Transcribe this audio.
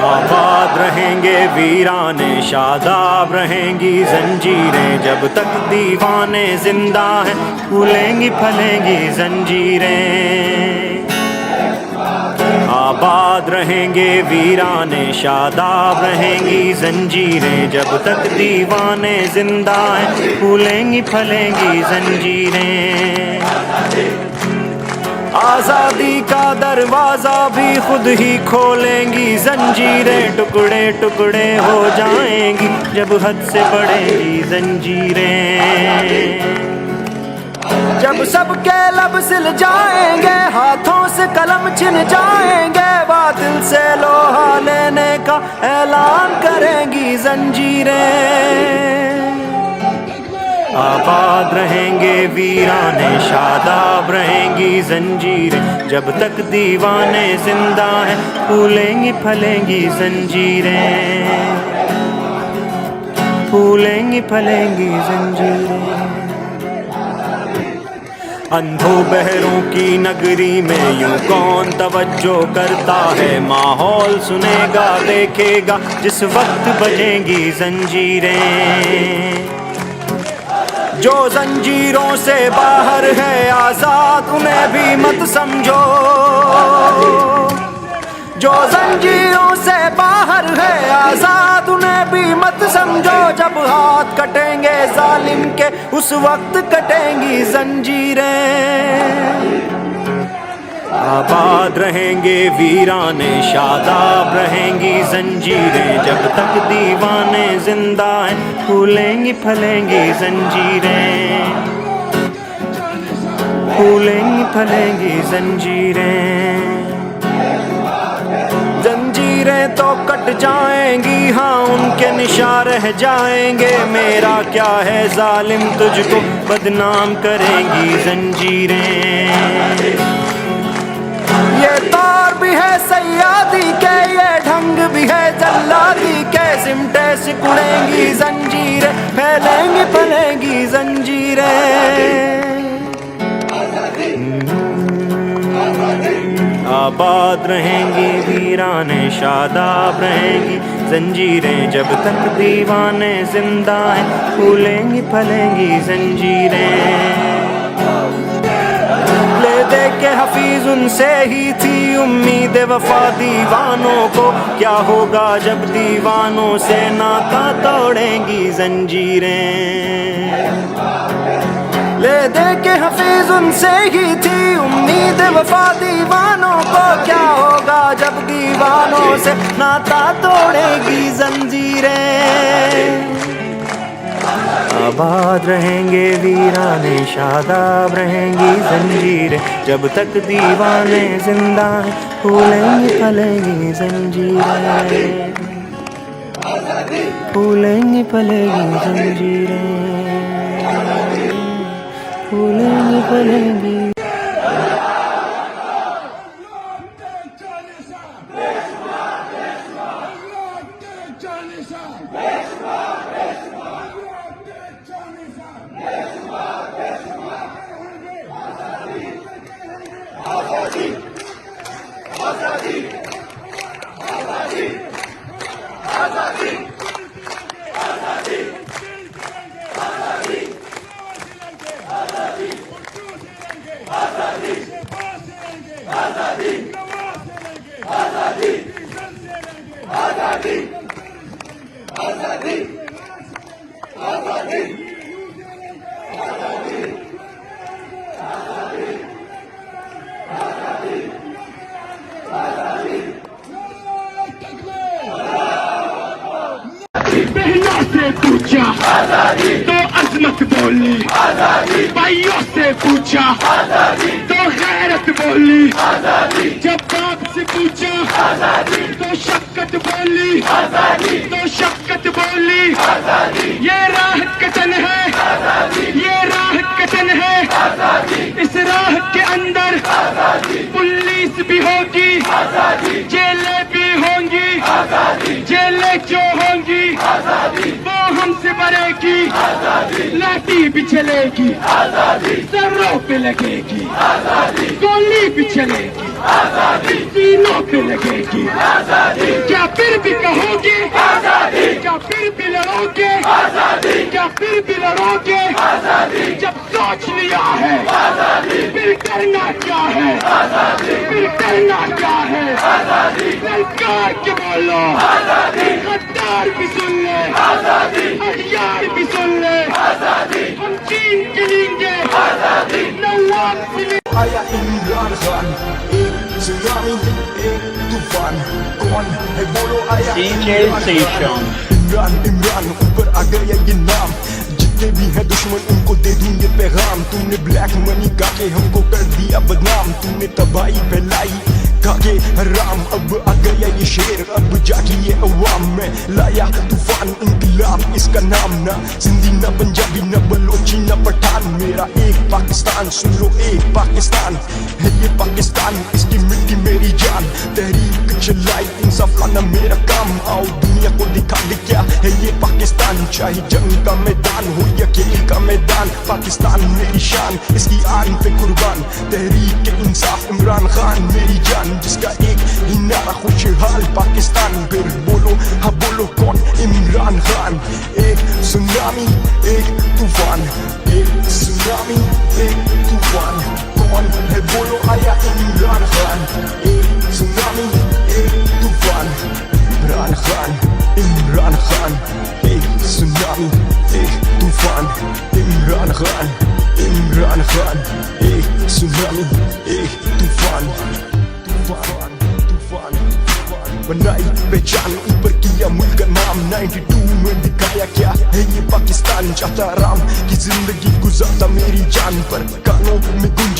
आबाद रहेंगे वीराने, शादाब रहेंगी जंजीरें, जब तक दीवाने जिंदा हैं फूलेंगी फलेंगी जंजीरें। आबाद रहेंगे वीराने, शादाब रहेंगी जंजीरें, जब तक दीवाने जिंदा हैं फूलेंगी फलेंगी जंजीरें। आज़ादी का दरवाज़ा भी खुद ही खोलेंगी जंजीरें, टुकड़े टुकड़े हो जाएंगी जब हद से बढ़ेंगी जंजीरें। जब सबके लब सिल जाएंगे, हाथों से कलम छिन जाएंगे, बातिल से लोहा लेने का ऐलान करेंगी जंजीरें। आबाद रहेंगे वीराने, शादाब रहेंगी जंजीरें, जब तक दीवाने जिंदा हैं फूलेंगी फलेंगी जंजीरें, फूलेंगी फलेंगी जंजीरें। अंधों बहरों की नगरी में यूं कौन तवज्जो करता है, माहौल सुनेगा देखेगा जिस वक्त बजेंगी जंजीरें। जो जंजीरों से बाहर है आज़ाद उन्हें भी मत समझो, जो जंजीरों से बाहर है आज़ाद उन्हें भी मत समझो, जब हाथ कटेंगे जालिम के उस वक्त कटेंगी जंजीरें। आबाद रहेंगे वीराने, शादाब रहेंगी जंजीरें, जब तक दीवाने जिंदा हैं फूलेंगी फलेंगी जंजीरें, फूलेंगी फलेंगी जंजीरें। जंजीरें तो कट जाएंगी, हाँ उनके निशान रह जाएंगे, मेरा क्या है जालिम तुझको बदनाम करेंगी जंजीरें। ये दौर भी है सयादी के, ये ढंग भी है जल्लादी के, सिमटे सिकुड़ेंगी जंजीरें, फैलेंगी फलेंगी जंजीरें। आबाद रहेंगी वीराने, शादाब रहेंगी जंजीरें, जब तक दीवाने जिंदा हैं फूलेंगी फलेंगी जंजीरें। ले दे के हफीज उनसे ही थी उम्मीद वफा दीवानों को, क्या होगा जब दीवानों से नाता तोड़ेंगी जंजीरें। ले दे के हफीज उनसे ही थी उम्मीद वफा दीवानों को, क्या होगा जब दीवानों से नाता तोड़ेगी जंजीरें। आबाद रहेंगे वीराने, शादाब रहेंगी जंजीरें, जब तक दीवाने जिंदा हैं फूलेंगी फलेंगी जंजीरें, फूलेंगी फलेंगी जंजीरें, फूलेंगी फलेंगी। बहनों से पूछा तो अजमत बोली, भाइयों से पूछा तो गैरत बोली, जब बाप से पूछा तो शफकत बोली, तो शफकत बोली। ये राह कतन है, ये राह कतन है, इस राह के अंदर पुलिस भी होगी, जेलें भी होंगी, जेलें क्यों होंगी, वो हमसे बरेगी, लाठी भी चलेगी, सरों पे लगेगी, गोली भी चलेगी। आजादी सीनों पे लगेगी आजादी क्या फिर भी कहोगे आजादी क्या फिर भी लड़ोगे आजादी क्या फिर भी लड़ोगे आजादी जब सोच लिया है आजादी फिर करना क्या है आजादी फिर करना क्या है आजादी सरकार के बोलो आजादी गद्दार भी सुन ले आजादी हथियार भी सुन ले आजादी हम चीन के लेंगे आजादी नवाब से आया इमरान खान एक सुनामी एक तूफान कौन है बोलो आया इमरान ऊपर आ गया ये नाम जितने भी हैं दुश्मन उनको दे दूंगे पैगाम तुमने ब्लैक मनी काके हमको कर दिया बदनाम तुमने तबाही फैलाई काके हराम अब आ गया ये शेर अब जाके ये अवाम में लाया तूफान इंकलाब इसका नाम ना सिंधी ना पंजाबी ना बलोची ना पठान मेरा एक पाकिस्तान सुन लो एक पाकिस्तान है ये पाकिस्तान इसकी मिट्टी मेरी जान तहरीक चलाई इंसाफ लाना मेरा काम आओ दुनिया को दिखा दे क्या है ये पाकिस्तान चाहे जंग का मैदान हो या खेल का मैदान पाकिस्तान मेरी शान इसकी आन पे कुर्बान तहरीक इंसाफ इमरान खान मेरी जान जिसका एक ही नारा खुशहाल पाकिस्तान फिर बोलो हाँ बोलो कौन इमरान खान एक सुनामी एक तूफान एक सुनामी एक तूफान कौन है बोलो आया इमरान खान एक सुनामी एक तूफान इमरान खान एक सुनामी एक तूफान इमरान खान एक सुनामी एक तूफान बनाई पहचान ऊपर किया मुल्क का नाम 92 में दिखाया क्या है ये पाकिस्तान चाहता राम की जिंदगी गुजारता मेरी जान पर कानों में गुंजी